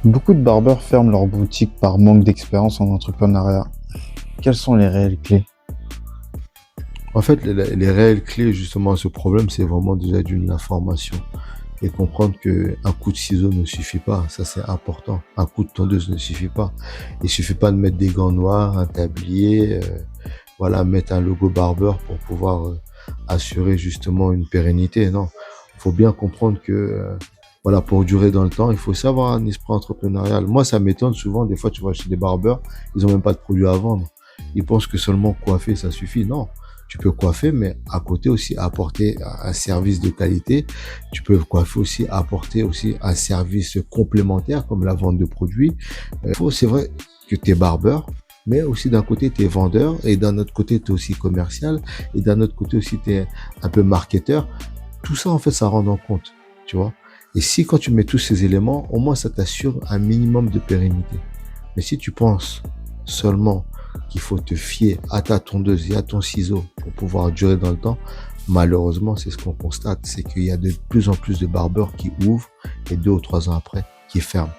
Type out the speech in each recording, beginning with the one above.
Beaucoup de barbeurs ferment leur boutique par manque d'expérience en entrepreneuriat. Quelles sont les réelles clés? En fait, les réelles clés justement à ce problème, c'est vraiment déjà d'une information et comprendre que un coup de ciseau ne suffit pas. Ça, c'est important. Un coup de tondeuse ne suffit pas. Il suffit pas de mettre des gants noirs, un tablier, voilà, mettre un logo barbeur pour pouvoir assurer justement une pérennité. Non, il faut bien comprendre que voilà, pour durer dans le temps, il faut savoir un esprit entrepreneurial. Moi, ça m'étonne souvent. Des fois, tu vois, chez des barbeurs, ils ont même pas de produits à vendre. Ils pensent que seulement coiffer, ça suffit. Non, tu peux coiffer, mais à côté aussi apporter un service de qualité. Tu peux coiffer aussi, apporter aussi un service complémentaire comme la vente de produits. C'est vrai que tu es barbeur, mais aussi d'un côté tu es vendeur et d'un autre côté tu es aussi commercial et d'un autre côté aussi tu es un peu marketeur. Tout ça en fait ça rend en compte, tu vois. Et si quand tu mets tous ces éléments, au moins ça t'assure un minimum de pérennité. Mais si tu penses seulement qu'il faut te fier à ta tondeuse et à ton ciseau pour pouvoir durer dans le temps, malheureusement, c'est ce qu'on constate, c'est qu'il y a de plus en plus de barbeurs qui ouvrent et 2 ou 3 ans après, qui ferment.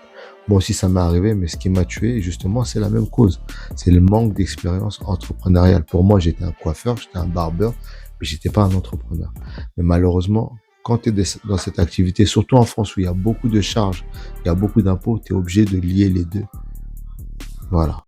Moi aussi, ça m'est arrivé, mais ce qui m'a tué, justement, c'est la même cause. C'est le manque d'expérience entrepreneuriale. Pour moi, j'étais un coiffeur, j'étais un barbeur, mais j'étais pas un entrepreneur. Mais malheureusement, quand tu es dans cette activité, surtout en France où il y a beaucoup de charges, il y a beaucoup d'impôts, tu es obligé de lier les deux. Voilà.